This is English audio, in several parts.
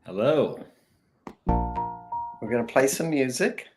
Hello. We're going to play some music.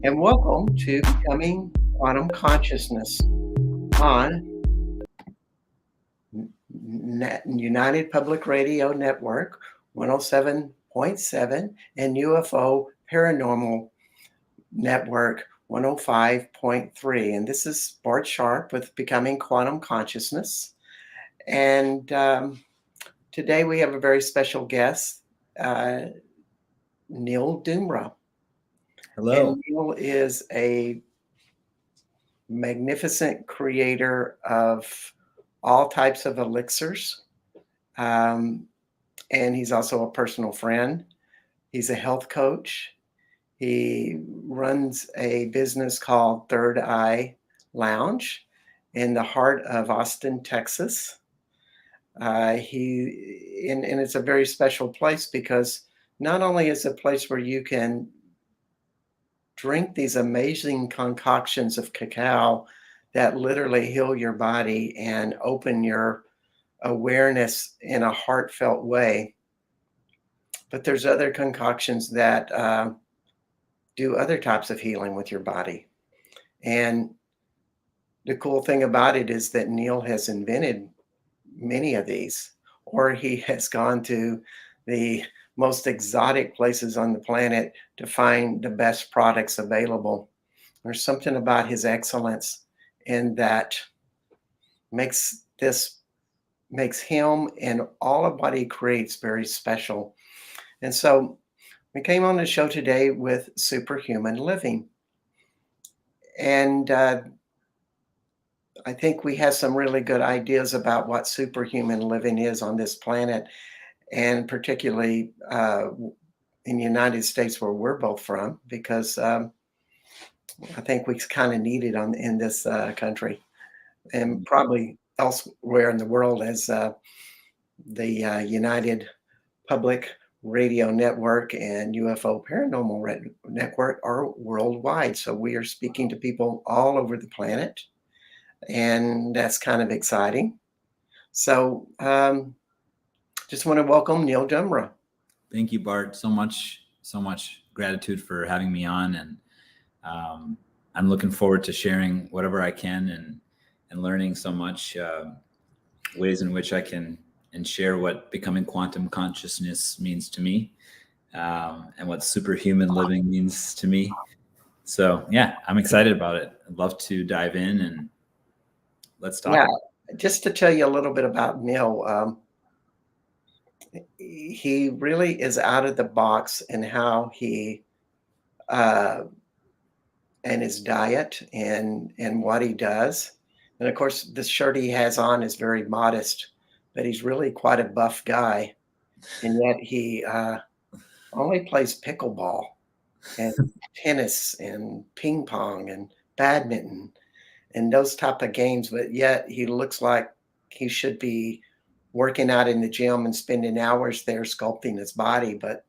And welcome to Becoming Quantum Consciousness on United Public Radio Network 107.7 and UFO Paranormal Network 105.3. And this is Bart Sharp with Becoming Quantum Consciousness. And today we have a very special guest, Neil Dumra. Hello. And Neil is a magnificent creator of all types of elixirs. And he's also a personal friend. He's a health coach. He runs a business called Third Eye Lounge in the heart of Austin, Texas. And it's a very special place because not only is it a place where you can drink these amazing concoctions of cacao that literally heal your body and open your awareness in a heartfelt way. But there's other concoctions that do other types of healing with your body. And the cool thing about it is that Neil has invented many of these, or he has gone to the most exotic places on the planet to find the best products available. There's something about his excellence and that makes him and all of what he creates very special. And so we came on the show today with Superhuman Living. And I think we have some really good ideas about what superhuman living is on this planet, and particularly in the United States where we're both from, because I think we kind of need it in this country and probably elsewhere in the world, as the United Public Radio Network and UFO Paranormal Network are worldwide. So we are speaking to people all over the planet, and that's kind of exciting. So just want to welcome Neil Dumra. Thank you, Bart. So much gratitude for having me on. And I'm looking forward to sharing whatever I can and learning so much ways in which I can and share what becoming quantum consciousness means to me and what superhuman living means to me. So yeah, I'm excited about it. I'd love to dive in and let's talk. Yeah, just to tell you a little bit about Neil, he really is out of the box in how he and his diet and what he does. And of course, the shirt he has on is very modest, but he's really quite a buff guy. And yet he only plays pickleball and tennis and ping pong and badminton and those type of games. But yet he looks like he should be working out in the gym and spending hours there sculpting his body. But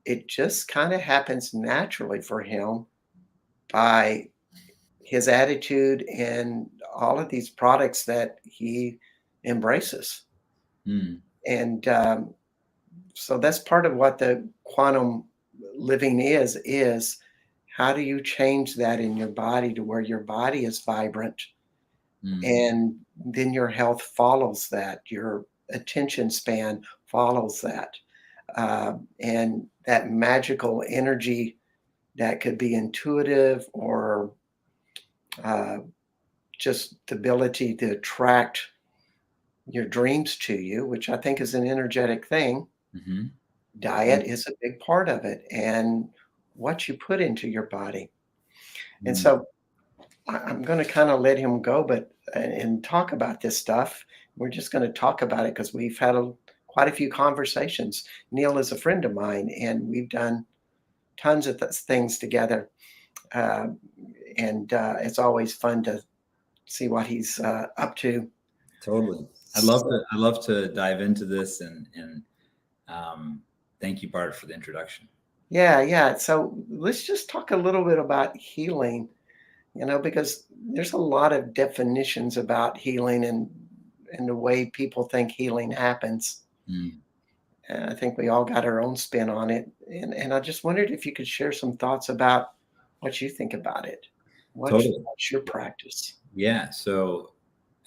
it just kind of happens naturally for him by his attitude and all of these products that he embraces. And so that's part of what the quantum living is how do you change that in your body to where your body is vibrant, and then your health follows that, your attention span follows that, and that magical energy that could be intuitive or just the ability to attract your dreams to you, which I think is an energetic thing. Mm-hmm. Diet is a big part of it, and what you put into your body. And so I'm going to kind of let him go, and talk about this stuff. we're just going to talk about it because we've had quite a few conversations. Neil is a friend of mine, and we've done tons of things together. Uh, and it's always fun to see what he's up to. Totally. I'd love to dive into this, and thank you, Bart, for the introduction. Yeah. So let's just talk a little bit about healing, because there's a lot of definitions about healing and the way people think healing happens. Mm. And I think we all got our own spin on it. And I just wondered if you could share some thoughts about what you think about it. Totally. What's your practice? Yeah. So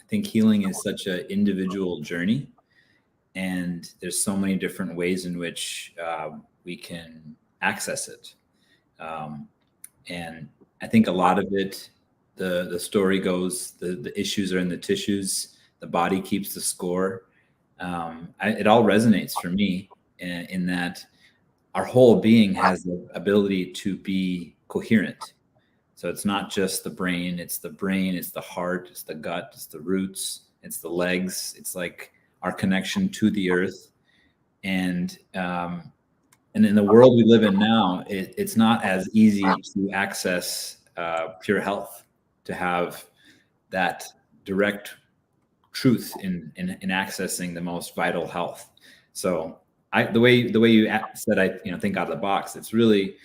I think healing is such an individual journey, and there's so many different ways in which we can access it. And I think a lot of it, the story goes, the issues are in the tissues. The body keeps the score. It all resonates for me in that our whole being has the ability to be coherent. So it's not just the brain, it's the heart, it's the gut, it's the roots, it's the legs. It's like our connection to the earth. And in the world we live in now, it's not as easy to access pure health, to have that direct truth in accessing the most vital health. So the way you said, I think out of the box. It's really,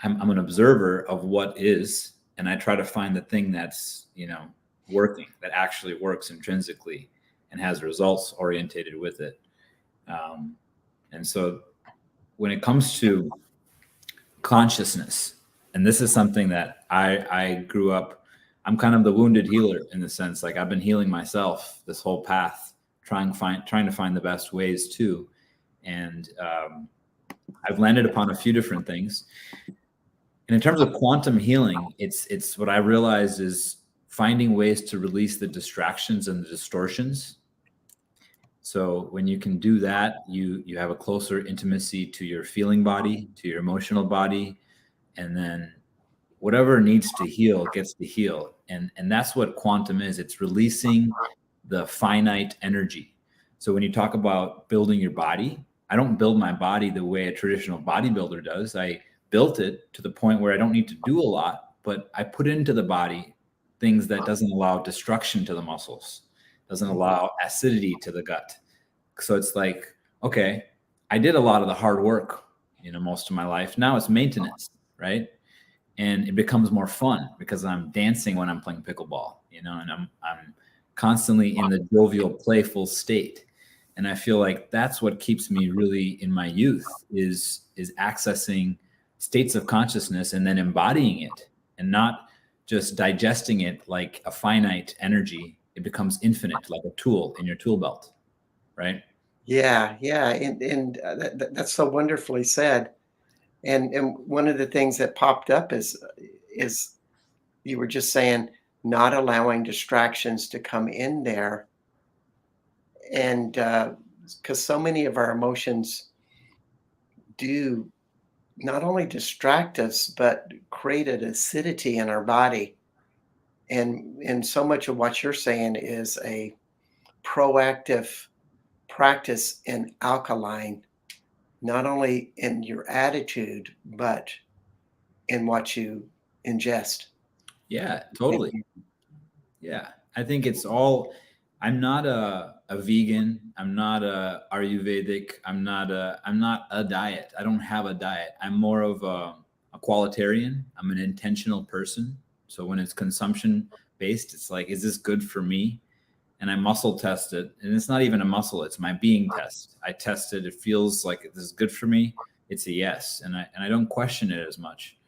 I'm an observer of what is, and I try to find the thing that's working, that actually works intrinsically and has results orientated with it. And so when it comes to consciousness, and this is something that I grew up, I'm kind of the wounded healer in the sense, like I've been healing myself this whole path, trying to find the best ways too. And I've landed upon a few different things. And in terms of quantum healing, it's what I realized is finding ways to release the distractions and the distortions. So when you can do that, you have a closer intimacy to your feeling body, to your emotional body, and then whatever needs to heal gets to heal. And that's what quantum is. It's releasing the finite energy. So when you talk about building your body, I don't build my body the way a traditional bodybuilder does. I built it to the point where I don't need to do a lot, but I put into the body things that doesn't allow destruction to the muscles, doesn't allow acidity to the gut. So it's like, okay, I did a lot of the hard work, most of my life. Now it's maintenance, right? And it becomes more fun because I'm dancing when I'm playing pickleball, and I'm constantly in the jovial, playful state. And I feel like that's what keeps me really in my youth is accessing states of consciousness and then embodying it, and not just digesting it like a finite energy. It becomes infinite, like a tool in your tool belt, right? Yeah, and that's so wonderfully said. And one of the things that popped up is you were just saying not allowing distractions to come in there, and because so many of our emotions do not only distract us but create an acidity in our body, and so much of what you're saying is a proactive practice in alkaline, not only in your attitude, but in what you ingest. Yeah, totally. Yeah, I think it's all. I'm not a vegan. I'm not a Ayurvedic. I'm not a diet. I don't have a diet. I'm more of a qualitarian. I'm an intentional person. So when it's consumption based, it's like, is this good for me? And I muscle test it, and it's not even a muscle. It's my being test. I test it. It feels like this is good for me. It's a yes, and I don't question it as much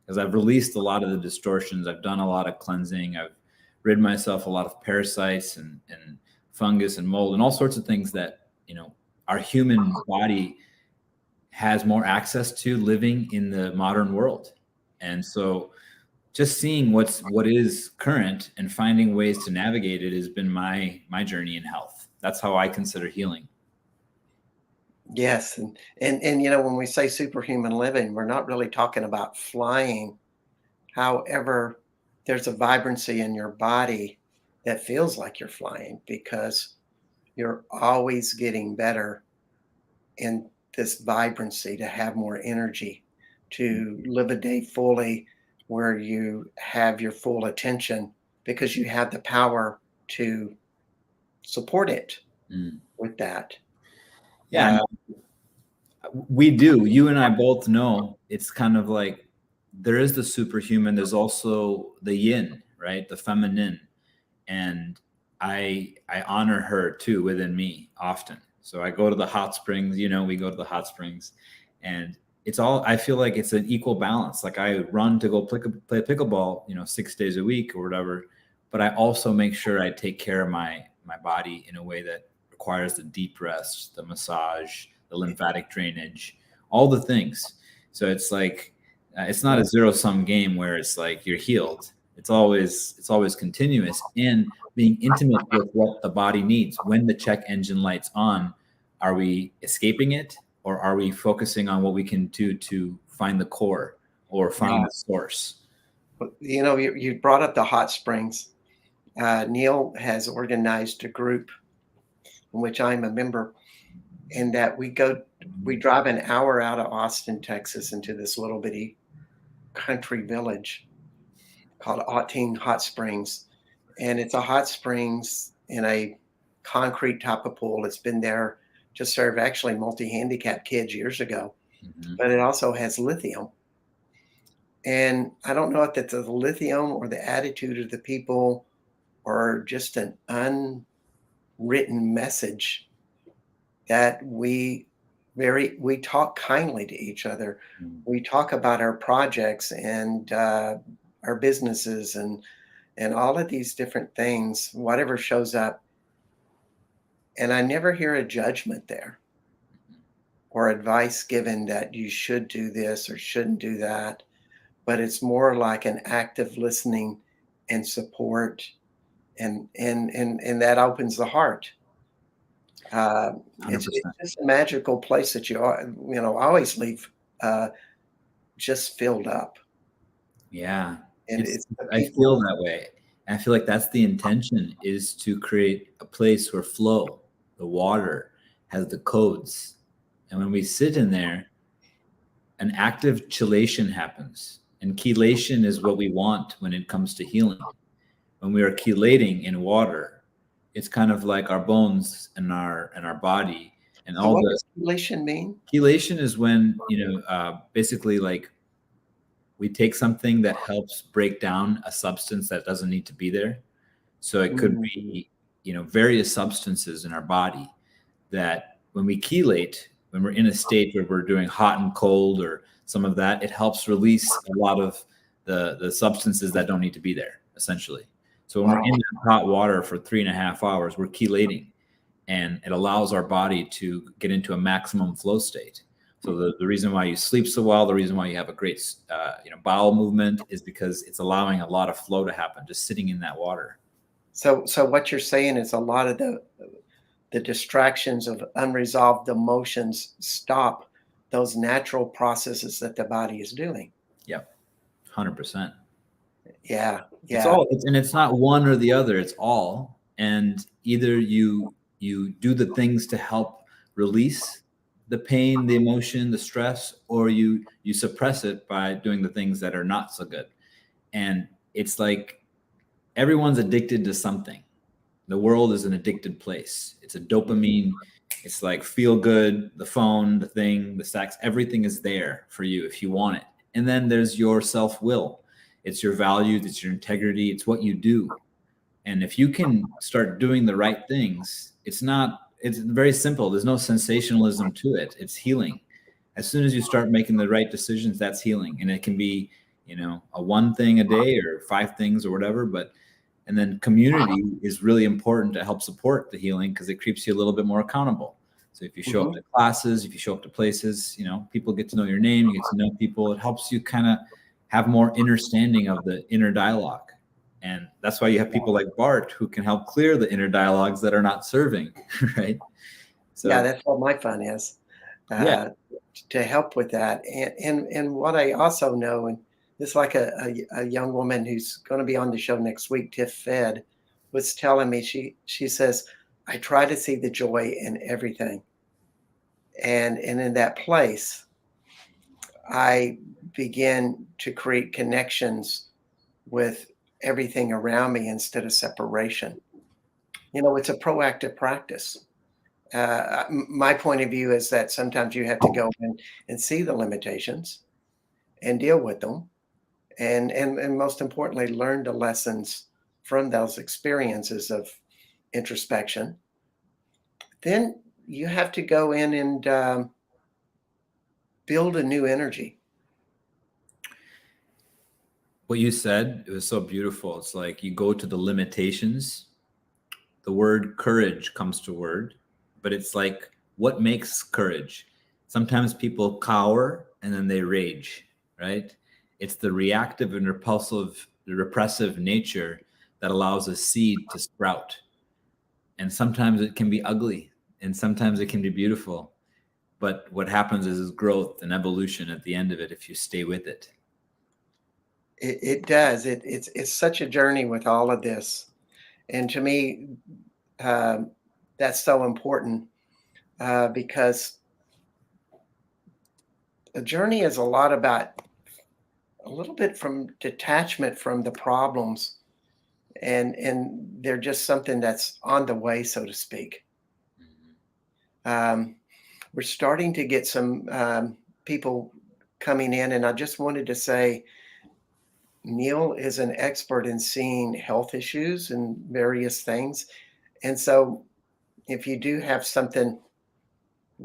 because I've released a lot of the distortions. I've done a lot of cleansing. I've rid myself a lot of parasites and fungus and mold and all sorts of things that our human body has more access to living in the modern world. And so just seeing what is current and finding ways to navigate it has been my journey in health. That's how I consider healing. Yes, and when we say superhuman living, we're not really talking about flying. However, there's a vibrancy in your body that feels like you're flying because you're always getting better in this vibrancy, to have more energy, to live a day fully where you have your full attention because you have the power to support it Mm. with that. Yeah, we do. You and I both know it's kind of like there is the superhuman. There's also the yin, right? The feminine, and I honor her too within me often. So I go to the hot springs. We go to the hot springs, and it's all. I feel like it's an equal balance. Like I run to go play pickleball, 6 days a week or whatever, but I also make sure I take care of my body in a way that requires the deep rest, the massage, the lymphatic drainage, all the things. So it's like it's not a zero-sum game where it's like you're healed. It's always continuous, and being intimate with what the body needs. When the check engine light's on, are we escaping it, or are we focusing on what we can do to find the core or find the source? You brought up the hot springs. Neil has organized a group in which I'm a member, and that we drive an hour out of Austin, Texas, into this little bitty country village called Autine Hot Springs. And it's a hot springs in a concrete type of pool. It's been there to serve actually multi-handicapped kids years ago, but it also has lithium. And I don't know if it's the lithium or the attitude of the people or just an unwritten message that we talk kindly to each other. We talk about our projects and our businesses and all of these different things, whatever shows up. And I never hear a judgment there or advice given that you should do this or shouldn't do that. But it's more like an active listening and support, and that opens the heart. It's 100%. just a magical place that you always leave just filled up. Yeah, And it's the I feel people. that way. I feel like that's the intention, is to create a place where flow, the water, has the codes. And when we sit in there, an active chelation happens. And chelation is what we want when it comes to healing. When we are chelating in water, it's kind of like our bones and our body and So all what the does chelation mean? chelation is when, basically like we take something that helps break down a substance that doesn't need to be there. So it could be, various substances in our body that when we chelate, when we're in a state where we're doing hot and cold or some of that, it helps release a lot of the substances that don't need to be there, essentially. So when we're in that hot water for 3.5 hours, we're chelating, and it allows our body to get into a maximum flow state. So the reason why you sleep so well, the reason why you have a great, bowel movement is because it's allowing a lot of flow to happen just sitting in that water. So what you're saying is a lot of the distractions of unresolved emotions stop those natural processes that the body is doing. Yep, 100%. Yeah, It's yeah. all, and it's not one or the other. It's all, and either you do the things to help release the pain, the emotion, the stress, or you suppress it by doing the things that are not so good. And it's like everyone's addicted to something. The world is an addicted place. It's a dopamine. It's like feel good, the phone, the thing, the sex, everything is there for you if you want it. And then there's your self-will. It's your values, it's your integrity, it's what you do. And if you can start doing the right things, it's very simple. There's no sensationalism to it. It's healing. As soon as you start making the right decisions, that's healing. And it can be, a one thing a day or 5 things or whatever, and then community is really important to help support the healing because it keeps you a little bit more accountable. So if you show up to classes, if you show up to places, people get to know your name, you get to know people. It helps you kind of have more understanding of the inner dialogue. And that's why you have people like Bart who can help clear the inner dialogues that are not serving, right? So Yeah, that's what my fun is, yeah, to help with that. And what I also know, and it's like a young woman who's going to be on the show next week, Tiff Fed, was telling me, she says, I try to see the joy in everything. And in that place, I begin to create connections with everything around me instead of separation. It's a proactive practice. My point of view is that sometimes you have to go in and see the limitations and deal with them, and most importantly, learn the lessons from those experiences of introspection. Then you have to go in and build a new energy. What you said, it was so beautiful. It's like you go to the limitations. The word courage comes to word, but it's like, what makes courage? Sometimes people cower and then they rage, right? It's the reactive and repulsive, the repressive nature that allows a seed to sprout. And sometimes it can be ugly and sometimes it can be beautiful. But what happens is growth and evolution at the end of it if you stay with it. It does. It's such a journey with all of this, and to me, that's so important because the journey is a lot about a little bit from detachment from the problems, and they're just something that's on the way, so to speak. We're starting to get some people coming in, and I just wanted to say, Neil is an expert in seeing health issues and various things. And so if you do have something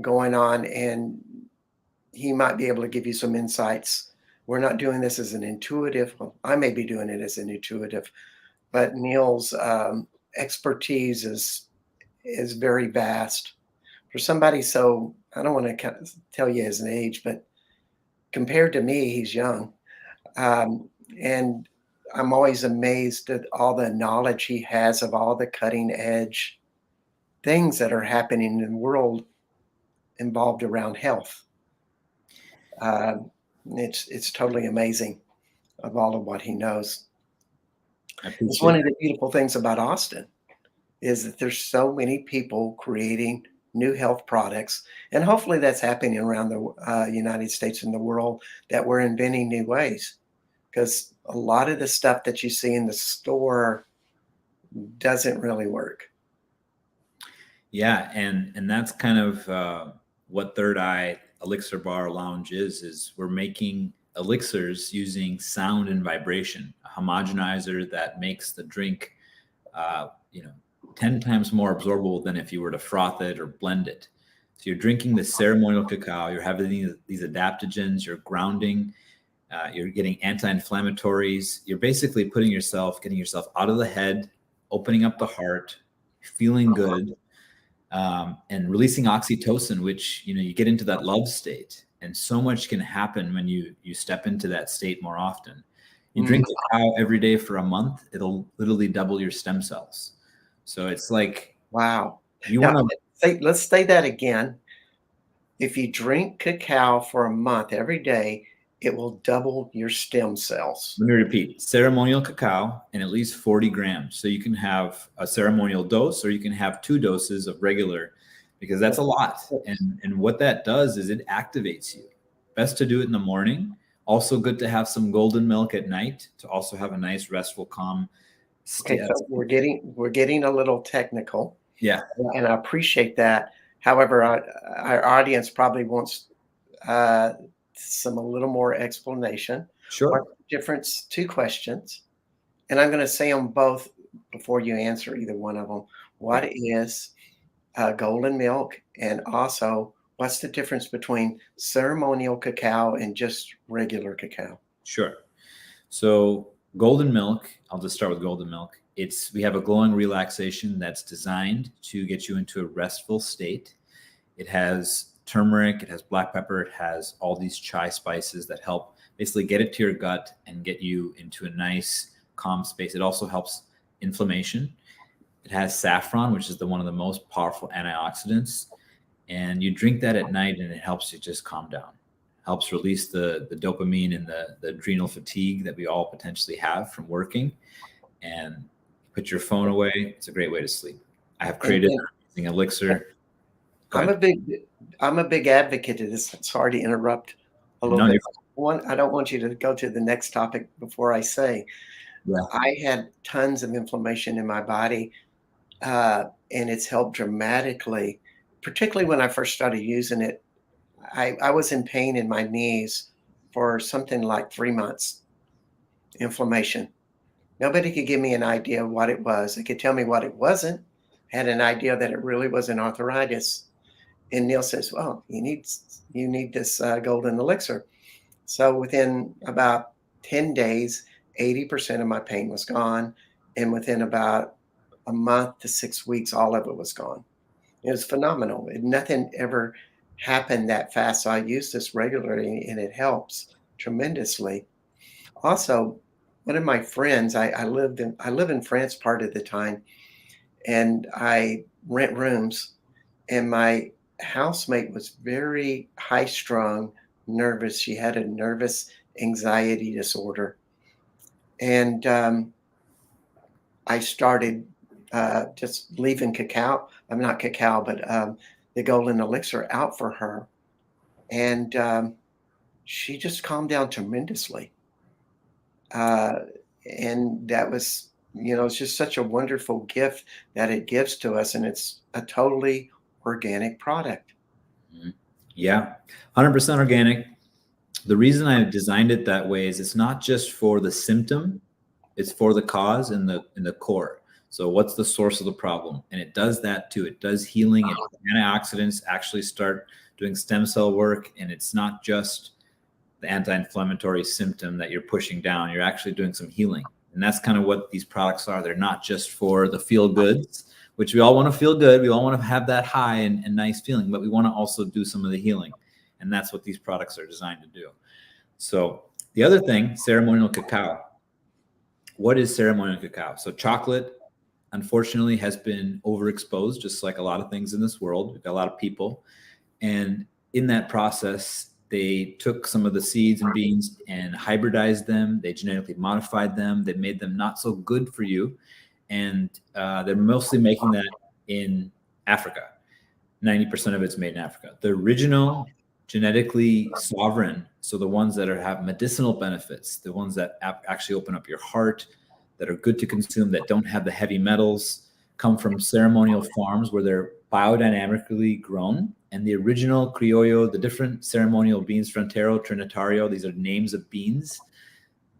going on, and he might be able to give you some insights. We're not doing this as an intuitive, well, I may be doing it as an intuitive, but Neil's expertise is very vast. For somebody so, I don't want to tell you his age, but compared to me, he's young. And I'm always amazed at all the knowledge he has of all the cutting edge things that are happening in the world involved around health. It's totally amazing of all of what he knows. It's one of the beautiful things about Austin is that there's so many people creating new health products, and hopefully that's happening around the United States and the world, that we're inventing new ways, because a lot of the stuff that you see in the store doesn't really work. Yeah, and that's kind of what Third Eye Elixir Bar Lounge is we're making elixirs using sound and vibration, a homogenizer that makes the drink 10 times more absorbable than if you were to froth it or blend it. So you're drinking the ceremonial cacao, you're having these adaptogens, you're grounding, you're getting anti-inflammatories. You're basically getting yourself out of the head, opening up the heart, feeling good, and releasing oxytocin, which, you get into that love state. And so much can happen when you step into that state more often. You drink cacao every day for a month, it'll literally double your stem cells. So it's like, wow. Let's say that again. If you drink cacao for a month every day, it will double your stem cells. Let me repeat: ceremonial cacao in at least 40 grams. So you can have a ceremonial dose, or you can have 2 doses of regular, because that's a lot. And what that does is it activates you. Best to do it in the morning. Also good to have some golden milk at night to also have a nice, restful, calm state. Okay, so we're getting a little technical. Yeah. And I appreciate that. However, our audience probably wants a little more explanation. Sure. What's the difference? 2 questions, and I'm going to say them both before you answer either one of them. What is golden milk, and also what's the difference between ceremonial cacao and just regular cacao? Sure. So golden milk, I'll just start with golden milk. We have a glowing relaxation that's designed to get you into a restful state. It has turmeric, it has black pepper, it has all these chai spices that help basically get it to your gut and get you into a nice, calm space. It also helps inflammation. It has saffron, which is one of the most powerful antioxidants. And you drink that at night and it helps you just calm down. Helps release the dopamine and the adrenal fatigue that we all potentially have from working. And put your phone away. It's a great way to sleep. I have And, created and an amazing elixir. Go I'm ahead. a big I'm a big advocate of this. Sorry to interrupt a little No, bit. I don't want you to go to the next topic before I say yeah. I had tons of inflammation in my body, and it's helped dramatically, particularly when I first started using it. I was in pain in my knees for something like 3 months, inflammation. Nobody could give me an idea of what it was. They could tell me what it wasn't. Had an idea that it really was an arthritis. And Neil says, "Well, you need this golden elixir." So within about 10 days, 80% of my pain was gone, and within about a month to 6 weeks, all of it was gone. It was phenomenal. Nothing ever happened that fast. So I use this regularly, and it helps tremendously. Also, one of my friends, I live in France part of the time, and I rent rooms, and my housemate was very high strung, nervous. She had a nervous anxiety disorder. And I started just leaving cacao. I'm not cacao, but the golden elixir out for her. And she just calmed down tremendously. Uh, and that was, it's just such a wonderful gift that it gives to us. And it's a totally organic product. Mhm. Yeah. 100% organic. The reason I designed it that way is it's not just for the symptom, it's for the cause in the core. So what's the source of the problem? And it does that too. It does healing. It antioxidants actually start doing stem cell work. And it's not just the anti-inflammatory symptom that you're pushing down. You're actually doing some healing. And that's kind of what these products are. They're not just for the feel goods, which we all want to feel good. We all want to have that high and nice feeling, but we want to also do some of the healing. And that's what these products are designed to do. So the other thing, ceremonial cacao. What is ceremonial cacao? So chocolate, unfortunately, has been overexposed, just like a lot of things in this world. We've got a lot of people. And in that process, they took some of the seeds and beans and hybridized them. They genetically modified them. They made them not so good for you. And they're mostly making that in Africa. 90% of it's made in Africa. The original genetically sovereign, so the ones that have medicinal benefits, the ones that actually open up your heart, that are good to consume, that don't have the heavy metals, come from ceremonial farms where they're biodynamically grown. And the original criollo, the different ceremonial beans, Frontero, Trinitario, these are names of beans.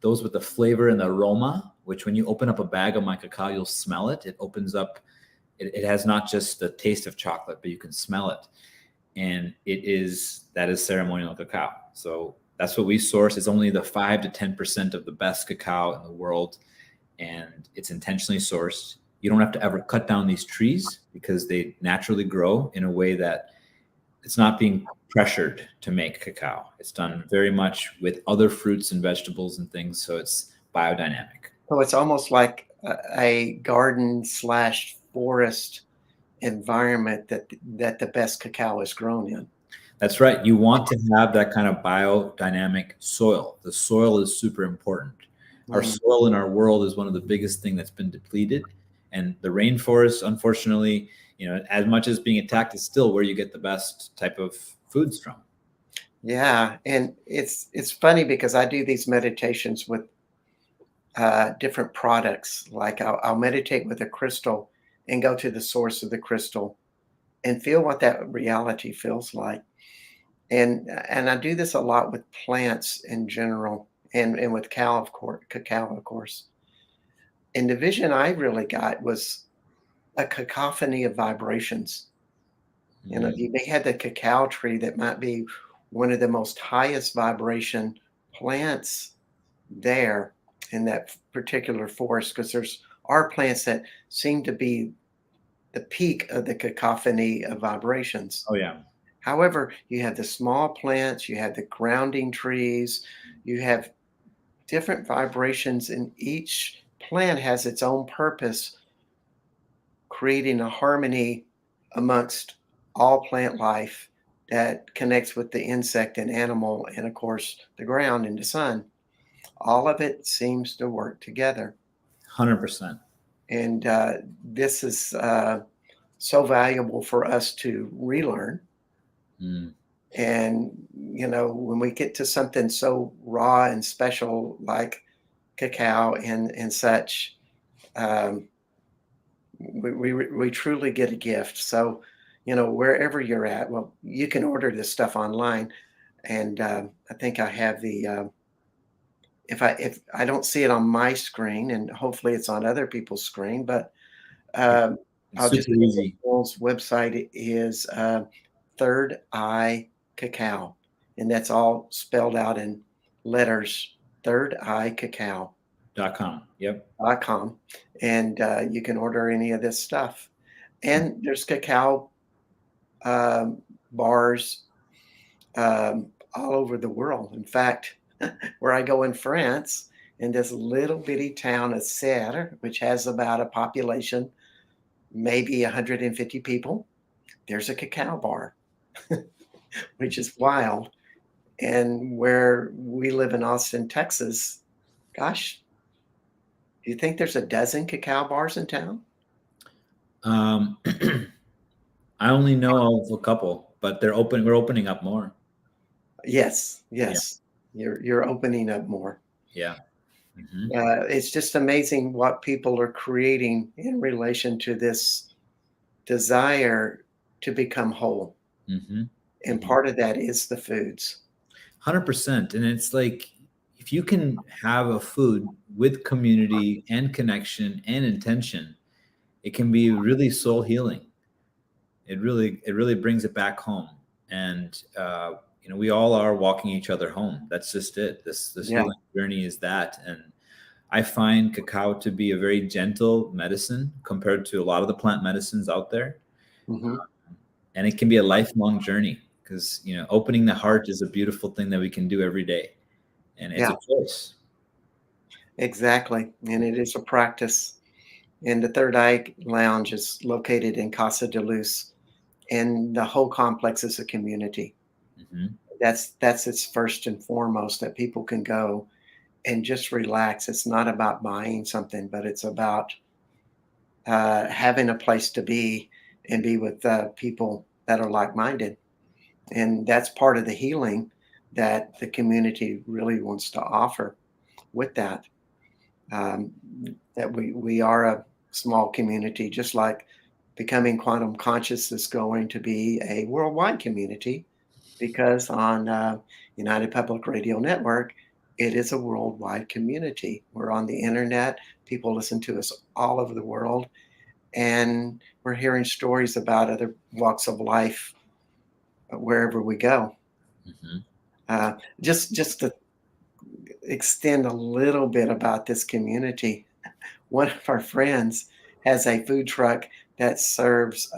Those with the flavor and the aroma, which when you open up a bag of my cacao, you'll smell it. It opens up. It has not just the taste of chocolate, but you can smell it. And that is ceremonial cacao. So that's what we source. It's only the 5 to 10% of the best cacao in the world. And it's intentionally sourced. You don't have to ever cut down these trees because they naturally grow in a way that it's not being pressured to make cacao. It's done very much with other fruits and vegetables and things. So it's biodynamic. So it's almost like a garden slash forest environment that the best cacao is grown in. That's right. You want to have that kind of biodynamic soil. The soil is super important. Our soil in our world is one of the biggest thing that's been depleted. And the rainforest, unfortunately, as much as being attacked, is still where you get the best type of foods from. Yeah, and it's funny because I do these meditations with different products. Like I'll meditate with a crystal and go to the source of the crystal and feel what that reality feels like. And I do this a lot with plants in general, and with cacao, of course. And the vision I really got was a cacophony of vibrations. They had the cacao tree that might be one of the most highest vibration plants there in that particular forest, because there's are plants that seem to be the peak of the cacophony of vibrations. Oh yeah. However, you have the small plants, you have the grounding trees, you have different vibrations, and each plant has its own purpose, creating a harmony amongst all plant life that connects with the insect and animal, and of course, the ground and the sun. All of it seems to work together. 100%. And this is so valuable for us to relearn. Mm. And, when we get to something so raw and special like cacao and such, um, we truly get a gift. So, wherever you're at, well, you can order this stuff online. And I think I have if I don't see it on my screen, and hopefully it's on other people's screen, but Yeah. um, It's I'll just super say easy. Will's website is Third Eye Cacao, and that's all spelled out in letters. Third Eye Cacao. .com. Yep. .com, and you can order any of this stuff. And there's cacao um, bars all over the world. In fact, where I go in France, in this little bitty town of Serres, which has about a population, maybe 150 people, there's a cacao bar, which is wild. And where we live in Austin, Texas, gosh, do you think there's a dozen cacao bars in town? Um, I only know of a couple, but they're open. We're opening up more. Yes, Yeah. yes. You're opening up more. Yeah. Hmm. It's just amazing what people are creating in relation to this desire to become whole. Hmm. And Hmm. part of that is the foods. 100%. And it's like, if you can have a food with community and connection and intention, it can be really soul healing. It really brings it back home. And we all are walking each other home. That's just it. This Yeah. healing journey is that. And I find cacao to be a very gentle medicine compared to a lot of the plant medicines out there. Hmm. And it can be a lifelong journey, because opening the heart is a beautiful thing that we can do every day, and it's Yeah, a choice. exactly. And it is a practice. And the Third Eye Lounge is located in Casa de Luz, and the whole complex is a community. Hmm. That's its first and foremost, that people can go and just relax. It's not about buying something, but it's about having a place to be and be with people that are like-minded. And that's part of the healing that the community really wants to offer with that. Um, that we are a small community, just like becoming quantum conscious is going to be a worldwide community, because on United Public Radio Network, it is a worldwide community. We're on the internet. People listen to us all over the world, and we're hearing stories about other walks of life wherever we go. Hmm. Just to extend a little bit about this community, one of our friends has a food truck that serves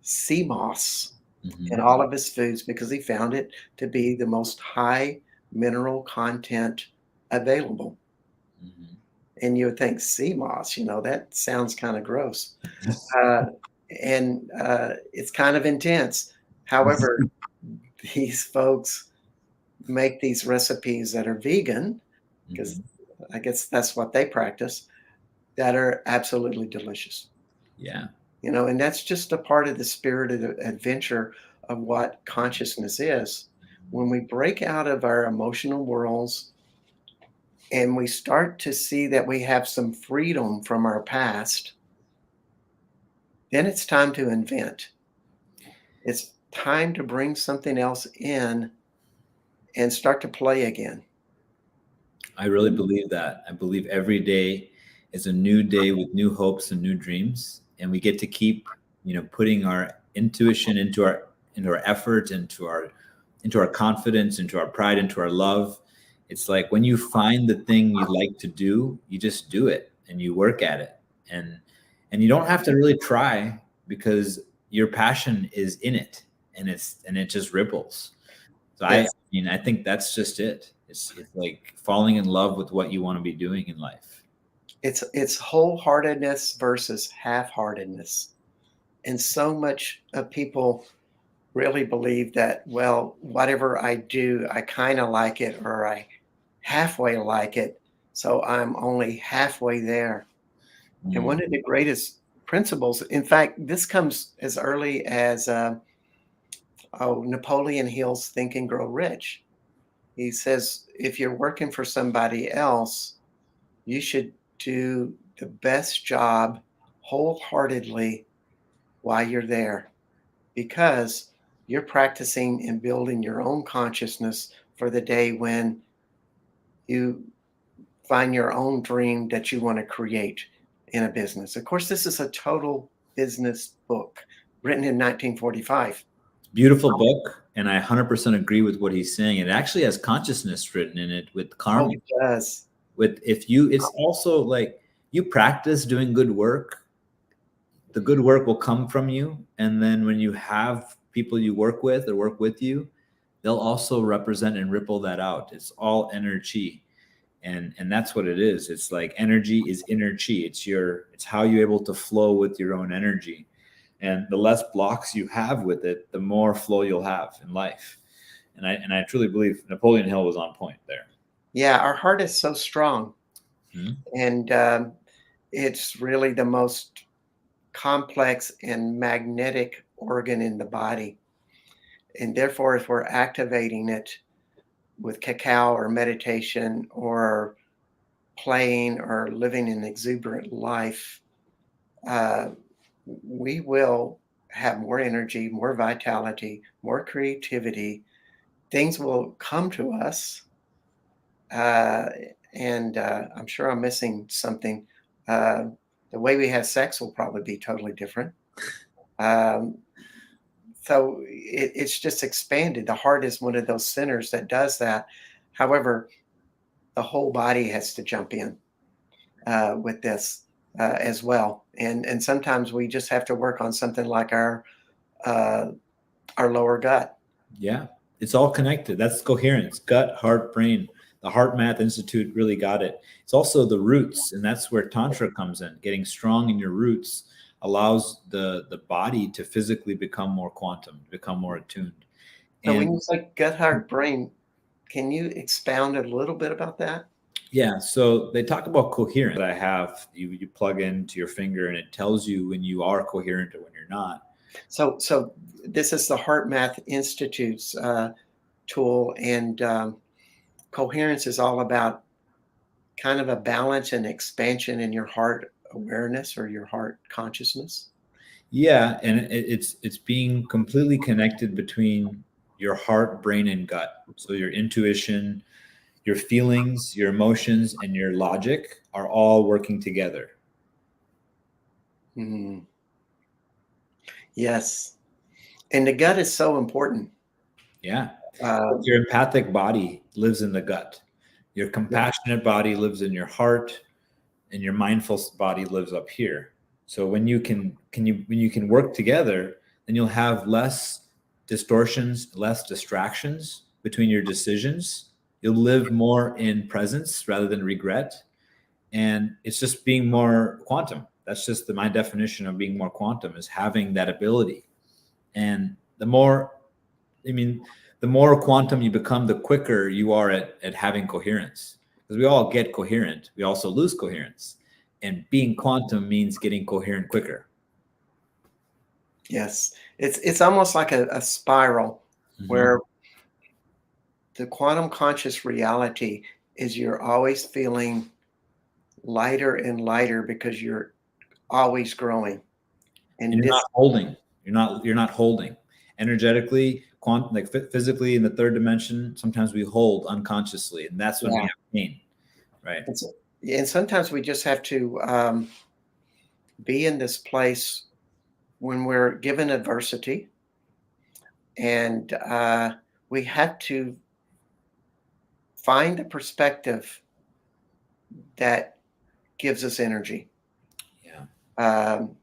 sea moss in Hmm. all of his foods, because he found it to be the most high mineral content available. Hmm. And you would think sea moss, that sounds kind of gross. Uh, and it's kind of intense. However, these folks make these recipes that are vegan, because Hmm. I guess that's what they practice, that are absolutely delicious. Yeah. And that's just a part of the spirit of the adventure of what consciousness is. When we break out of our emotional worlds and we start to see that we have some freedom from our past, then it's time to invent. It's time to bring something else in and start to play again. I really believe that. I believe every day is a new day with new hopes and new dreams, and we get to keep, putting our intuition into our effort, into our confidence, into our pride, into our love. It's like when you find the thing you like to do, you just do it and you work at it, and you don't have to really try, because your passion is in it, and it just ripples. So I It's mean, I think that's just it. It's like falling in love with what you want to be doing in life. it's wholeheartedness versus half-heartedness. And so much of people really believe that, well, whatever I do, I kind of like it, or I halfway like it. So I'm only halfway there. And one Mm. of the greatest principles. In fact, this comes as early as Napoleon Hill's Think and Grow Rich. He says, if you're working for somebody else, you should do the best job wholeheartedly while you're there, because you're practicing and building your own consciousness for the day when you find your own dream that you want to create in a business. Of course, this is a total business book written in 1945. Beautiful book, and I 100% agree with what he's saying. It actually has consciousness written in it with karma. Oh, it does. It's also like you practice doing good work, the good work will come from you. And then when you have people you work with or work with you, they'll also represent and ripple that out. It's all energy. And that's what it is. It's like energy is inner chi. It's how you're able to flow with your own energy. And the less blocks you have with it, the more flow you'll have in life. And I truly believe Napoleon Hill was on point there. Yeah, our heart is so strong. Hmm. And it's really the most complex and magnetic organ in the body. And therefore, if we're activating it with cacao or meditation or playing or living an exuberant life, we will have more energy, more vitality, more creativity. Things will come to us. And I'm sure I'm missing something. The way we have sex will probably be totally different. Um, so it's just expanded. The heart is one of those centers that does that. However, the whole body has to jump in with this as well. And sometimes we just have to work on something like uh, our lower gut. Yeah, it's all connected. That's coherence, gut, heart, brain. The Heart Math Institute really got it. It's also the roots, and that's where Tantra comes in. Getting strong in your roots allows the body to physically become more quantum, become more attuned. So when And you say gut, heart, brain, can you expound a little bit about that? yeah, so they talk about coherence. I have you plug into your finger and it tells you when you are coherent or when you're not. So this is the Heart Math Institute's tool, and coherence is all about kind of a balance and expansion in your heart awareness or your heart consciousness. Yeah, and it's being completely connected between your heart, brain, and gut. So your intuition, your feelings, your emotions, and your logic are all working together. Mm. Yes. And the gut is so important. Yeah. Uh, Your empathic body lives in the gut. Your compassionate body lives in your heart, and your mindful body lives up here. So when you can work together, then you'll have less distortions, less distractions between your decisions. You'll live more in presence rather than regret. And it's just being more quantum. That's just my definition of being more quantum, is having that ability. And the more quantum you become, the quicker you are at having coherence. Because we all get coherent, we also lose coherence. And being quantum means getting coherent quicker. yes. It's almost like a spiral where the quantum conscious reality is you're always feeling lighter and lighter because you're always growing. And And you're this, not holding. You're not holding. Energetically, quantum, like physically in the third dimension, sometimes we hold unconsciously, and that's when we yeah. have pain, right? And sometimes we just have to be in this place when we're given adversity, and we have to find a perspective that gives us energy. Yeah. Um,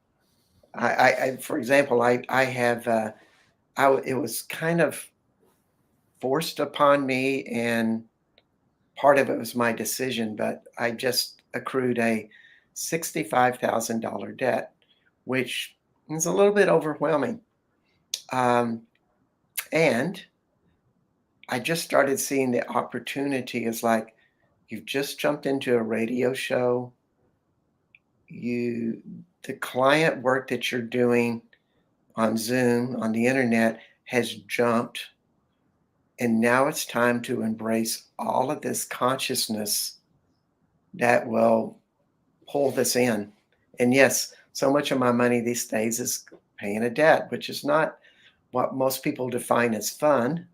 for example, I have, it was kind of forced upon me, and part of it was my decision, but I just accrued a $65,000 debt, which is a little bit overwhelming. Um, and I just started seeing the opportunity as like, you've just jumped into a radio show. You the client work that you're doing on Zoom, on the internet, has jumped. And now it's time to embrace all of this consciousness that will pull this in. And yes, so much of my money these days is paying a debt, which is not what most people define as fun.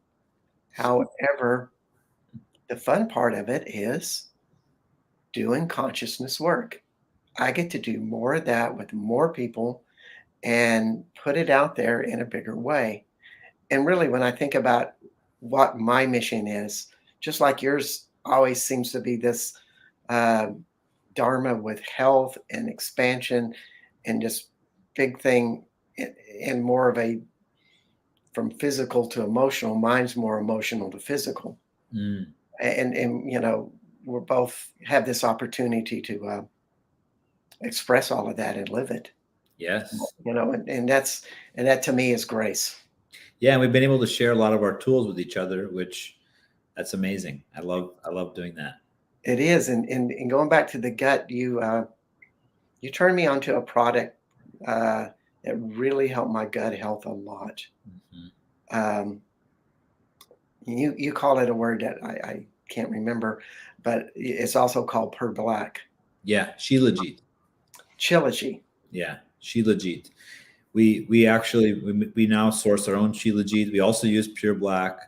However, the fun part of it is doing consciousness work. I get to do more of that with more people and put it out there in a bigger way. And really, when I think about what my mission is, just like yours always seems to be this uh, dharma with health and expansion and just big thing and more of a from physical to emotional. Mine's more emotional to physical. Mm, And you know, we're both have this opportunity to express all of that and live it. yes. You know, and that to me is grace. Yeah, and we've been able to share a lot of our tools with each other, which that's amazing. I love doing that. It is, and going back to the gut, you turned me onto a product that really helped my gut health a lot. Mhm. Um, you call it a word that I can't remember, but it's also called Per Black. Yeah, Shilajit. Trilogy. Yeah, Shilajit. We actually we now source our own Shilajit. We also use Pure Black.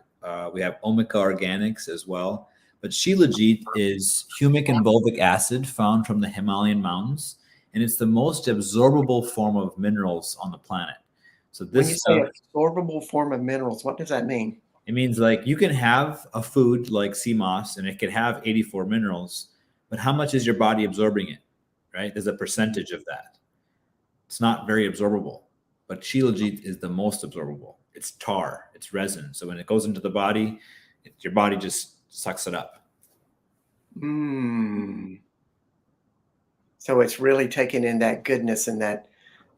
We have Omega Organics as well. But Shilajit is humic and fulvic acid found from the Himalayan mountains, and it's the most absorbable form of minerals on the planet. So When you this say stuff, absorbable form of minerals, what does that mean? it means like you can have a food like sea moss and it can have 84 minerals, but how much is your body absorbing it? Right? There's a percentage of that. It's not very absorbable, but Shilajit is the most absorbable. It's tar, it's resin. So when it goes into the body, your body just sucks it up. Mm. So it's really taking in that goodness and that.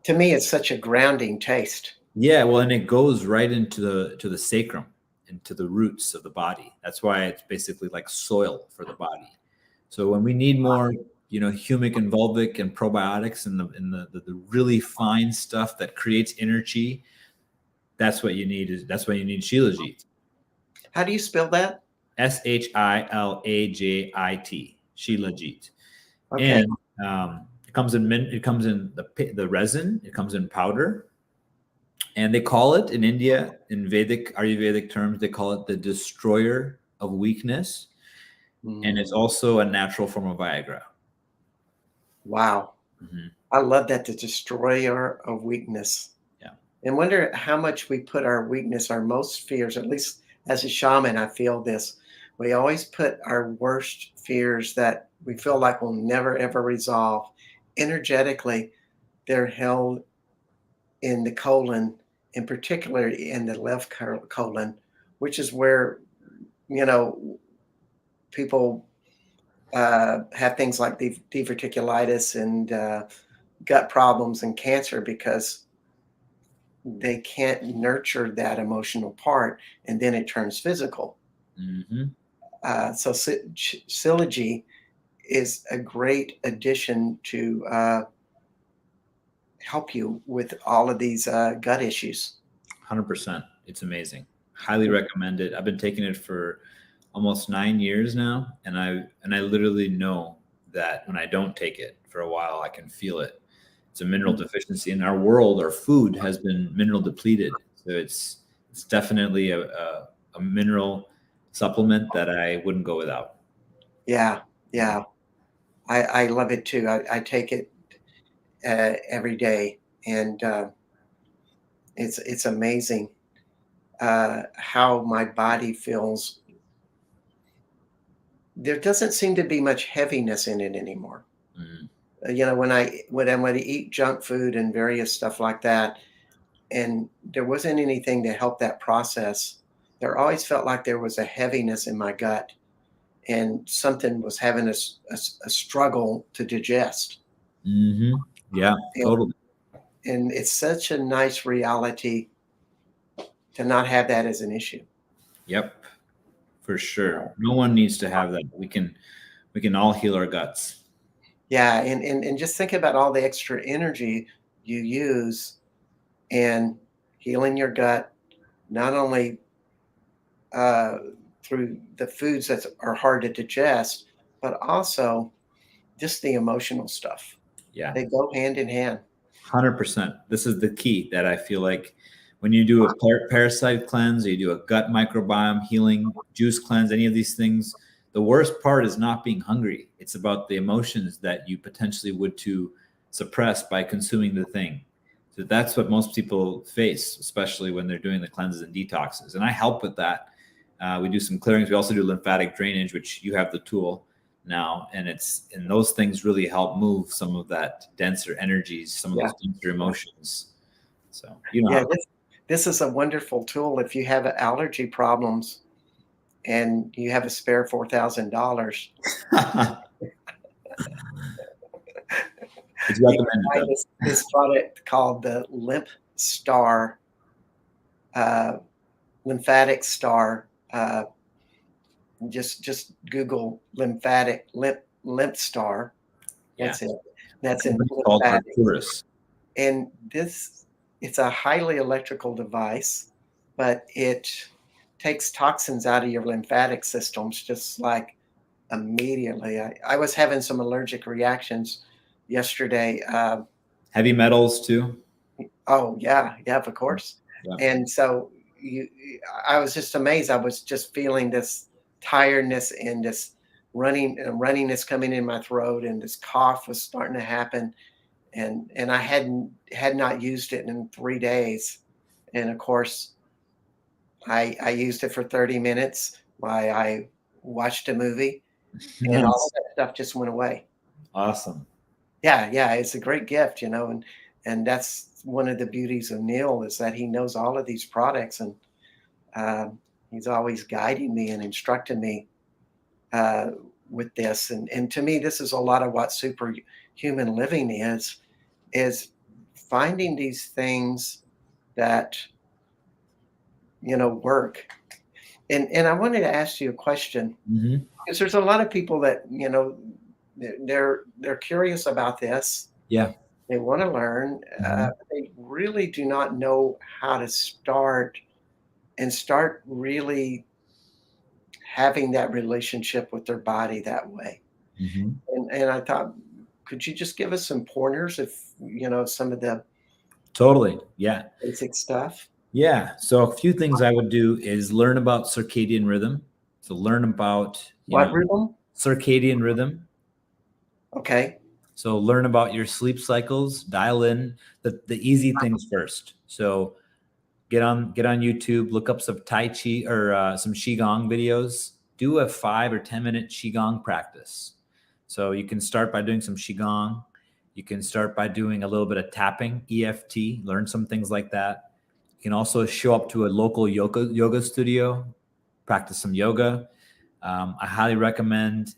To me, it's such a grounding taste. Yeah, well, and it goes right into the sacrum, into the roots of the body. That's why it's basically like soil for the body. So when we need more, humic and vulvic and probiotics and the really fine stuff that creates energy, that's what you need. That's why you need Shilajit. How do you spell that? Shilajit, Shilajit, Okay. and it comes in it comes in the resin. It comes in powder, and they call it in India in Vedic Ayurvedic terms. They call it the destroyer of weakness, and it's Mm. also a natural form of Viagra. Wow. Hmm. I love that, the destroyer of weakness. Yeah. And wonder how much we put our weakness, our most fears, at least as a shaman, I feel this. We always put our worst fears that we feel like we'll never ever resolve. Energetically, they're held in the colon, in particular in the left colon, which is where, you know, people have things like diverticulitis and gut problems and cancer because they can't nurture that emotional part, and then it turns physical. Hmm. So Sylogy is a great addition to help you with all of these gut issues. 100%. It's amazing. Highly recommend it. I've been taking it for almost 9 years now, and I literally know that when I don't take it for a while, I can feel it. It's a mineral deficiency in our world. Our food has been mineral depleted, so it's definitely a mineral supplement that I wouldn't go without. Yeah, yeah, I love it too. I take it every day, and it's amazing how my body feels. There doesn't seem to be much heaviness in it anymore. Mm, You know, when I eat junk food and various stuff like that, and there wasn't anything to help that process, there always felt like there was a heaviness in my gut, and something was having a struggle to digest. hmm. Yeah, And, totally. and it's such a nice reality to not have that as an issue. Yep, for sure. No one needs to have that. We can all heal our guts. Yeah, and just think about all the extra energy you use in healing your gut, not only uh, through the foods that are hard to digest, but also just the emotional stuff. Yeah. They go hand in hand. 100%. This is the key that I feel like when you do a parasite cleanse, or you do a gut microbiome healing, juice cleanse, any of these things, the worst part is not being hungry. It's about the emotions that you potentially would to suppress by consuming the thing. So that's what most people face, especially when they're doing the cleanses and detoxes. And I help with that. We do some clearings. We also do lymphatic drainage, which you have the tool now, and those things really help move some of that denser energies, some of those denser emotions. So this is a wonderful tool if you have allergy problems and you have a spare $4,000. It's recommended. This product called the lymphatic star. Just Google lymph star. That's it. That's in lymphatic. And it's a highly electrical device, but it takes toxins out of your lymphatic systems just like immediately. I was having some allergic reactions yesterday. Heavy metals too? Oh yeah, of course. Yeah. And so I was just amazed. I was just feeling this tiredness and this runniness coming in my throat, and this cough was starting to happen. And I had not used it in 3 days. And of course, I used it for 30 minutes while I watched a movie, and all of that stuff just went away. Awesome. Yeah, it's a great gift, and that's one of the beauties of Neil, is that he knows all of these products, and he's always guiding me and instructing me with this. And to me, this is a lot of what superhuman living is finding these things that work. And I wanted to ask you a question, because there's a lot of people that they're curious about this. Yeah, they want to learn. They really do not know how to start really having that relationship with their body that way. And I thought, could you just give us some pointers if some of the basic stuff? Yeah. So a few things I would do is learn about circadian rhythm. So learn about what rhythm? Circadian rhythm. Okay. So learn about your sleep cycles, dial in the easy things first. So get on YouTube, look up some Tai Chi or some Qigong videos. Do a 5 or 10 minute Qigong practice. So you can start by doing some Qigong. You can start by doing a little bit of tapping, EFT, learn some things like that. You can also show up to a local yoga studio, practice some yoga. I highly recommend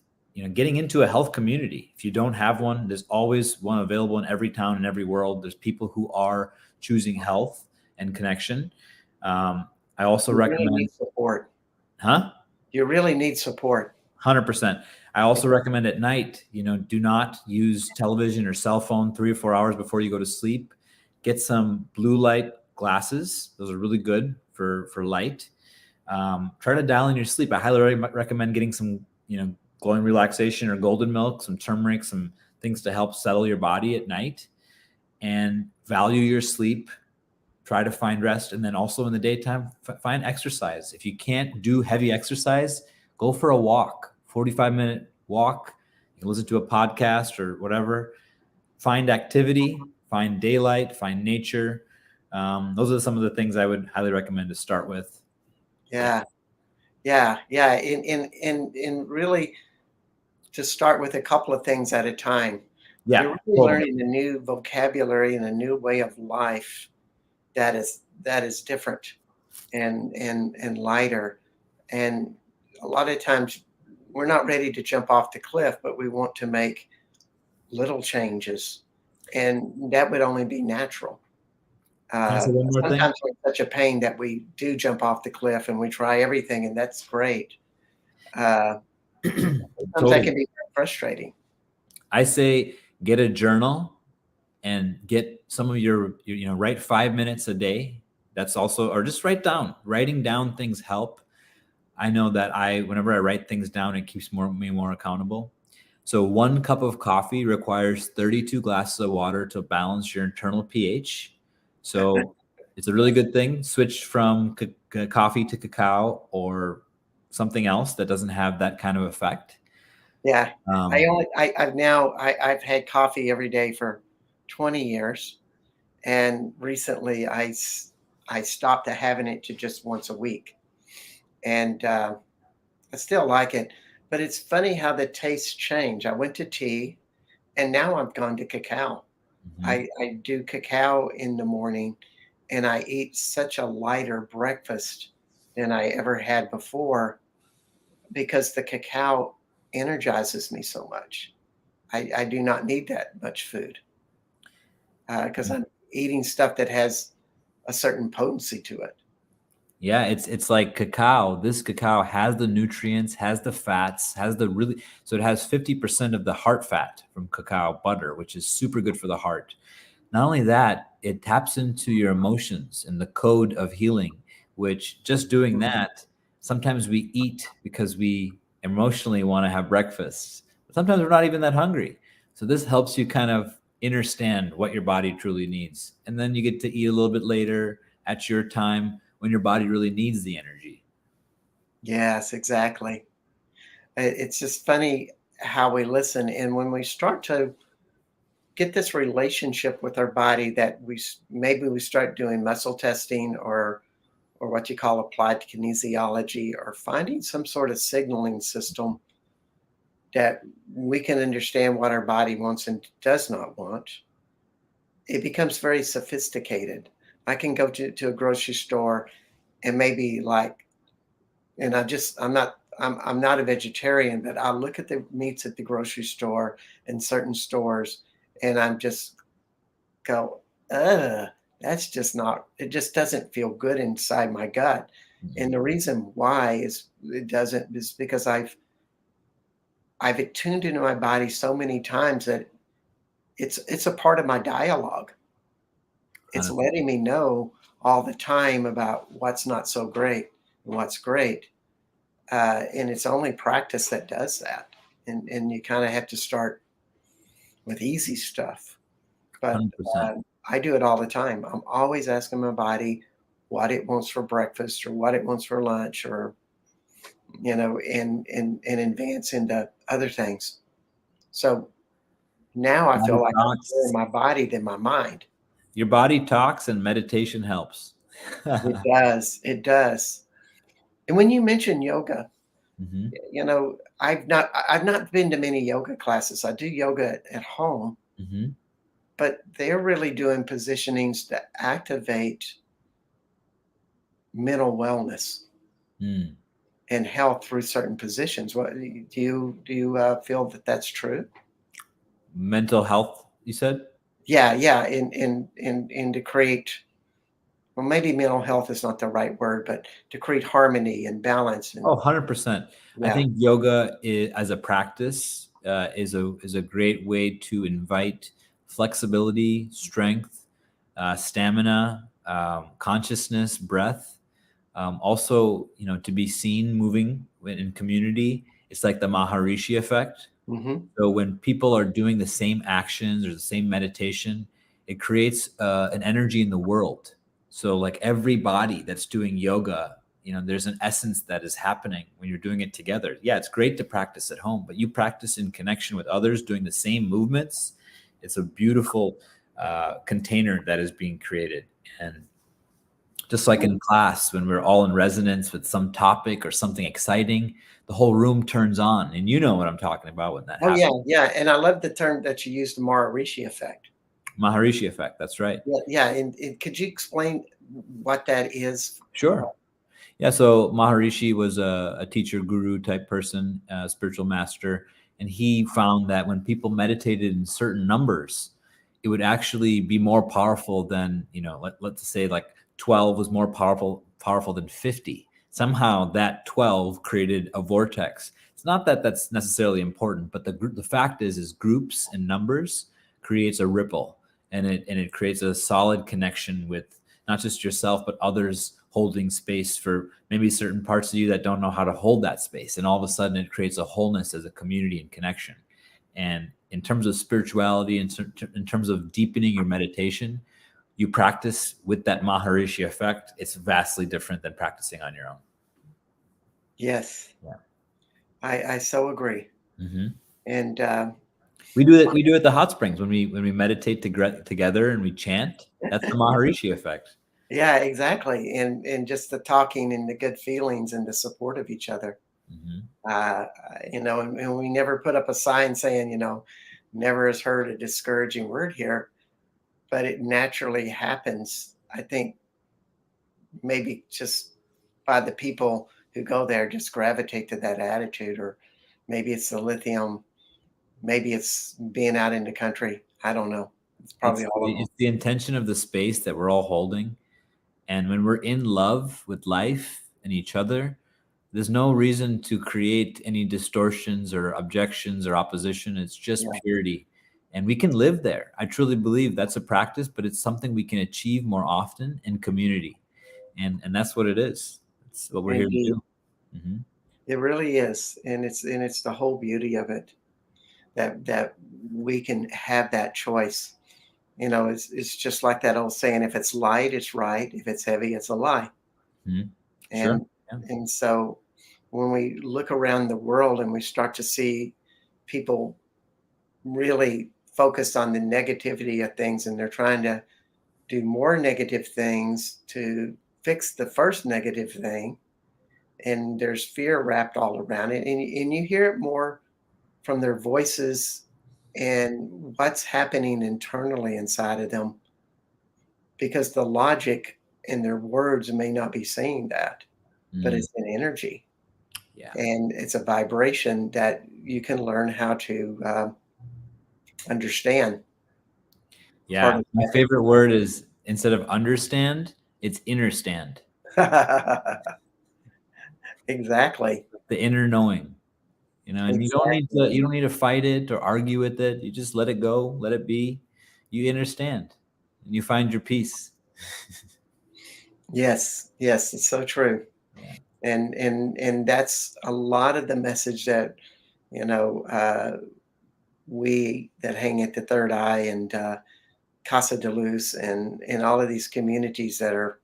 getting into a health community. If you don't have one, there's always one available in every town in every world. There's people who are choosing health and connection. I also recommend really need support. You really need support. 100%. I also recommend at night, do not use television or cell phone 3 or 4 hours before you go to sleep. Get some blue light glasses. Those are really good for light. Try to dial in your sleep. I highly recommend getting some, glowing relaxation or golden milk, some turmeric, some things to help settle your body at night, and value your sleep. Try to find rest. And then also in the daytime, find exercise. If you can't do heavy exercise, go for a walk, 45-minute walk. You can listen to a podcast or whatever. Find activity, find daylight, find nature. Those are some of the things I would highly recommend to start with. Yeah. And really to start with a couple of things at a time. Yeah. You're really learning a new vocabulary and a new way of life that is different and lighter. And a lot of times we're not ready to jump off the cliff, but we want to make little changes, and that would only be natural. Sometimes we're in such a pain that we do jump off the cliff and we try everything, and that's great. Sometimes that can be frustrating. I say get a journal and get some of your write 5 minutes a day. That's also, or just writing down things help. I know that whenever I write things down, it keeps me more accountable. So 1 cup of coffee requires 32 glasses of water to balance your internal pH. So it's a really good thing. Switch from coffee to cacao or something else that doesn't have that kind of effect. Yeah. I've had coffee every day for 20 years. And recently I stopped having it to just once a week. And I still like it, but it's funny how the tastes change. I went to tea and now I've gone to cacao. Mhm. I do cacao in the morning and I eat such a lighter breakfast than I ever had before because the cacao energizes me so much. I do not need that much food because I'm eating stuff that has a certain potency to it. Yeah, it's like cacao. This cacao has the nutrients, has the fats, so it has 50% of the heart fat from cacao butter, which is super good for the heart. Not only that, it taps into your emotions and the code of healing, which just doing that, sometimes we eat because we emotionally want to have breakfast. But sometimes we're not even that hungry. So this helps you kind of understand what your body truly needs. And then you get to eat a little bit later at your time when your body really needs the energy. Yes, exactly. It's just funny how we listen. And when we start to get this relationship with our body that maybe we start doing muscle testing or what you call applied kinesiology or finding some sort of signaling system that we can understand what our body wants and does not want, it becomes very sophisticated. I can go to a grocery store and maybe like, and I'm not a vegetarian, but I look at the meats at the grocery store and certain stores and I'm just go, that's just not, it just doesn't feel good inside my gut. And the reason why it doesn't is because I've attuned into my body so many times that it's a part of my dialogue. It's 100%. letting me know all the time about what's not so great and what's great. And it's only practice that does that. And you kind of have to start with easy stuff. But 100%. I do it all the time. I'm always asking my body what it wants for breakfast or what it wants for lunch or, and advance into other things. So now I Body feel like I'm more in talks. my body than my mind. Your body talks and meditation helps. It does. It does. And when you mention yoga, Hmm. I've not been to many yoga classes. I do yoga at home, Hmm. but they're really doing positionings to activate mental wellness Mm. and health through certain positions. What do you feel that that's true? Mental health, you said? Yeah, yeah. In to create, well, maybe mental health is not the right word, but to create harmony and balance Oh, and 100%. I yeah. think yoga as a practice is a great way to invite flexibility, strength, stamina, consciousness, breath. Also, to be seen moving in community. It's like the Maharishi effect. Hmm. So when people are doing the same actions or the same meditation, it creates an energy in the world. So like everybody that's doing yoga, there's an essence that is happening when you're doing it together. Yeah, it's great to practice at home, but you practice in connection with others doing the same movements. It's a beautiful container that is being created. And just like in class, when we're all in resonance with some topic or something exciting, the whole room turns on. And you know what I'm talking about when that Oh yeah, happens. yeah. And I love the term that you used, the Maharishi effect. Maharishi effect. That's right. Yeah, yeah. And could you explain what that is? Sure. Yeah. So Maharishi was a teacher, guru type person, spiritual master. And he found that when people meditated in certain numbers, it would actually be more powerful than, let's say like 12 was more powerful than 50. Somehow that 12 created a vortex. It's not that that's necessarily important, but the fact is groups and numbers creates a ripple, and it creates a solid connection with not just yourself, but others holding space for maybe certain parts of you that don't know how to hold that space. And all of a sudden it creates a wholeness as a community and connection. And in terms of spirituality, in terms of deepening your meditation, you practice with that Maharishi effect. It's vastly different than practicing on your own. Yes. Yeah. I so agree. Mm-hmm. And we do it at the hot springs when we meditate together and we chant. That's the Maharishi effect. yeah, exactly. And just the talking and the good feelings and the support of each other. Mm-hmm. And we never put up a sign saying, never has heard a discouraging word here, but it naturally happens. I think maybe just by the people who go there just gravitate to that attitude, or maybe it's the lithium, maybe it's being out in the country. I don't know. It's probably all of them. It's the intention of the space that we're all holding. And when we're in love with life and each other, there's no reason to create any distortions or objections or opposition. It's just purity. And we can live there. I truly believe that's a practice, but it's something we can achieve more often in community. And that's what it is. It's what we're here to do. Mm-hmm. It really is. And it's the whole beauty of it, that we can have that choice. It's just like that old saying, if it's light, it's right. If it's heavy, it's a lie. Mm-hmm. And, Sure. Yeah. and so when we look around the world and we start to see people really focused on the negativity of things, and they're trying to do more negative things to fix the first negative thing, and there's fear wrapped all around it, and you hear it more from their voices and what's happening internally inside of them, because the logic in their words may not be saying that, but it's an energy. Yeah. And it's a vibration that you can learn how to understand. Yeah. My favorite word is, instead of understand, it's innerstand. Exactly. The inner knowing. And Exactly. you don't need to fight it or argue with it. You just let it go, let it be. You understand and you find your peace. Yes, it's so true. Yeah. And that's a lot of the message that we that hang at the Third Eye and Casa de Luz and all of these communities that are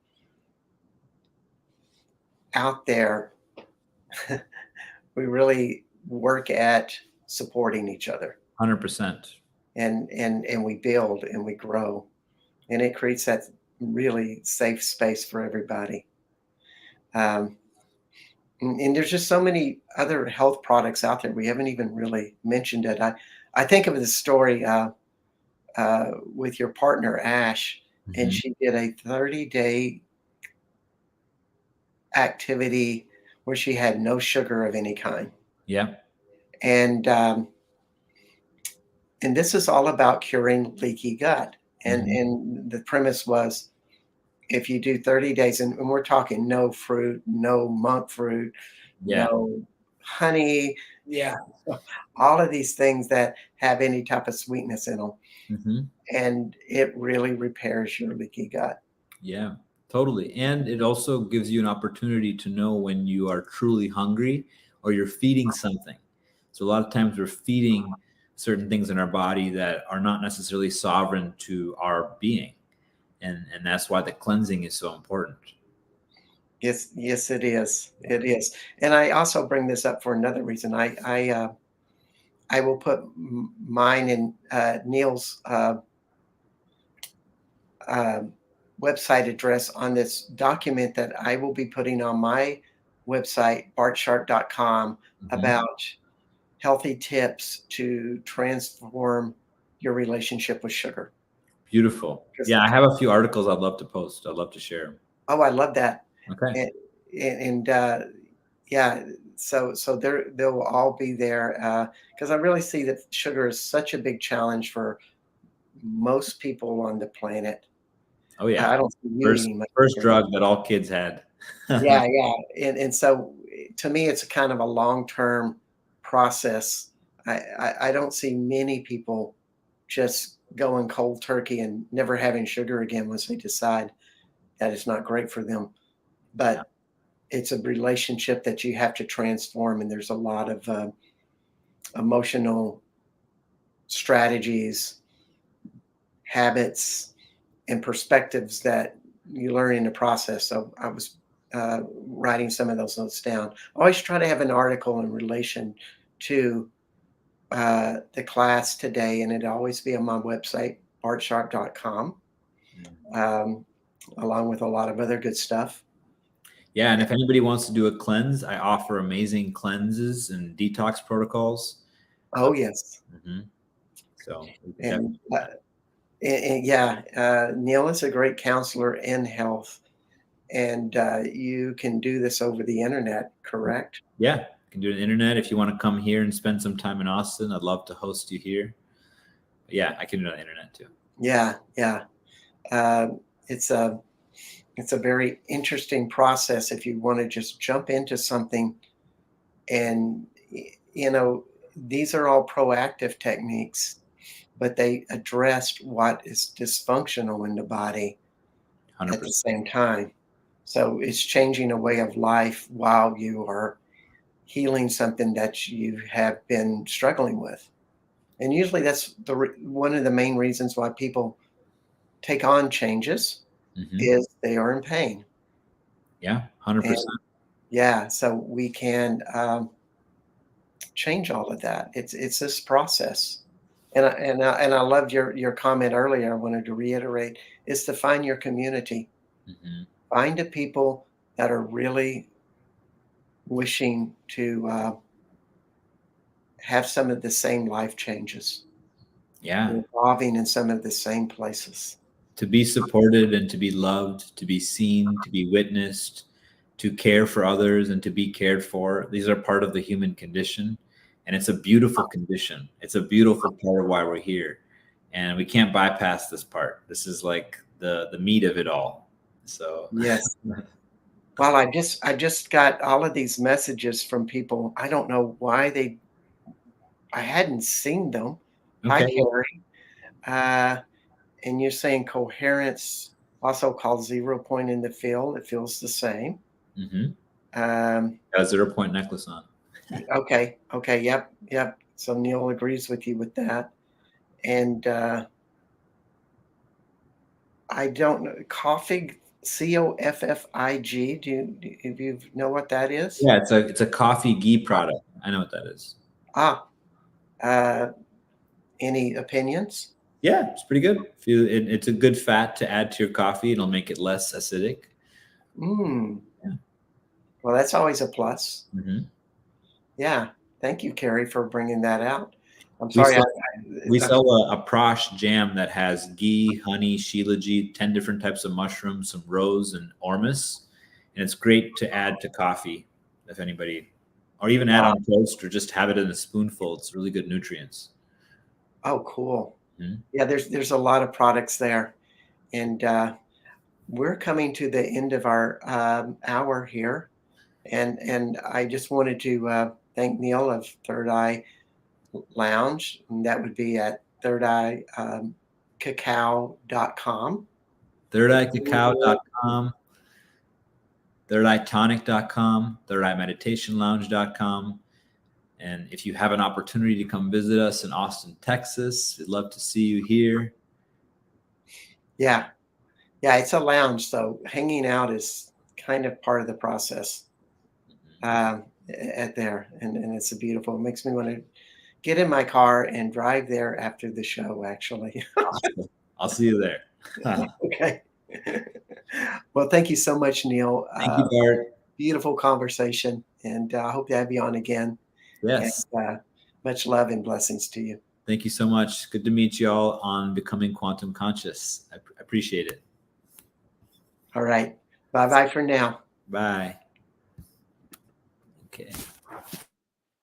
out there, we really work at supporting each other. 100%. And we build and we grow, and it creates that really safe space for everybody. And there's just so many other health products out there we haven't even really mentioned it. I think of the story with your partner Ash, and she did a 30-day activity where she had no sugar of any kind. Yeah. And this is all about curing leaky gut. And the premise was, if you do 30 days, and we're talking no fruit, no monk fruit, no honey, all of these things that have any type of sweetness in them. And it really repairs your leaky gut. Yeah, totally. And it also gives you an opportunity to know when you are truly hungry or you're feeding something. So a lot of times we're feeding certain things in our body that are not necessarily sovereign to our being. And that's why the cleansing is so important. Yes, it is. It is. And I also bring this up for another reason. I will put mine and Neil's website address on this document that I will be putting on my website, bartsharp.com, about healthy tips to transform your relationship with sugar. Beautiful. Yeah, I have a few articles I'd love to post. I'd love to share. Oh, I love that. Okay. And yeah, so they'll all be there, because I really see that sugar is such a big challenge for most people on the planet. Oh yeah. I don't see you eating much first sugar. drug that all kids had. Yeah. And so to me, it's a kind of a long-term process. I don't see many people just going cold turkey and never having sugar again once they decide that it's not great for them. Yeah. But it's a relationship that you have to transform, and there's a lot of emotional strategies, habits, and perspectives that you learn in the process. So I was writing some of those notes down. I always try to have an article in relation to the class today, and it'd always be on my website, bartsharp.com, along with a lot of other good stuff. Yeah, and if anybody wants to do a cleanse, I offer amazing cleanses and detox protocols. Oh, yes. So we can And, definitely do that. yeah, Neil is a great counselor in health, and you can do this over the internet, correct? Yeah, you can do it on the internet. If you want to come here and spend some time in Austin, I'd love to host you here. But yeah, I can do it on the internet too. Yeah, yeah. It's a very interesting process if you want to just jump into something, and these are all proactive techniques, but they addressed what is dysfunctional in the body at the 100%. same time. So it's changing a way of life while you are healing something that you have been struggling with. And usually that's one of the main reasons why people take on changes is they are in pain. Yeah, 100%. And yeah, so we can change all of that. It's this process. And I loved your comment earlier. I wanted to reiterate is to find your community. Find the people that are really wishing to have some of the same life changes, Yeah. involving in some of the same places. To be supported and to be loved, to be seen, to be witnessed, to care for others and to be cared for. These are part of the human condition. And it's a beautiful condition. It's a beautiful part of why we're here. And we can't bypass this part. This is like the meat of it all. So Yes. Well, I just got all of these messages from people. I don't know why I hadn't seen them. Hi, okay. Carrie. And you're saying coherence, also called 0 point in the field. It feels the same. Got a 0 point necklace on. Okay. Okay. Yep. So Neil agrees with you with that. And I don't know, Coffig, COFFIG. Do you know what that is? Yeah, it's a coffee ghee product. I know what that is. Any opinions? Yeah, it's pretty good. It's a good fat to add to your coffee. It'll make it less acidic. Yeah. Well, that's always a plus. Mm-hmm. Yeah. Thank you, Carrie, for bringing that out. I'm We sorry. sell, we sell a Prosh jam that has ghee, honey, shilajit, 10 different types of mushrooms, some rose and ormus. And it's great to add to coffee if anybody, or even add on toast or just have it in a spoonful. It's really good nutrients. Oh, cool. Yeah, there's a lot of products there. And we're coming to the end of our hour here. And I just wanted to thank Neil of Third Eye Lounge. And that would be at thirdeyecacao.com. thirdeyecacao.com, thirdeyetonic.com, thirdeyemeditationlounge.com. And if you have an opportunity to come visit us in Austin, Texas, we'd love to see you here. Yeah. Yeah, it's a lounge, so hanging out is kind of part of the process at there. And it's beautiful. It makes me want to get in my car and drive there after the show, actually. I'll see you there. Okay. Well, thank you so much, Neil. Thank you, Bart. Beautiful conversation, and I hope to have you on again. Yes. And, much love and blessings to you. Thank you so much. Good to meet you all on Becoming Quantum Conscious. I appreciate it. All right. Bye-bye for now. Bye. Okay.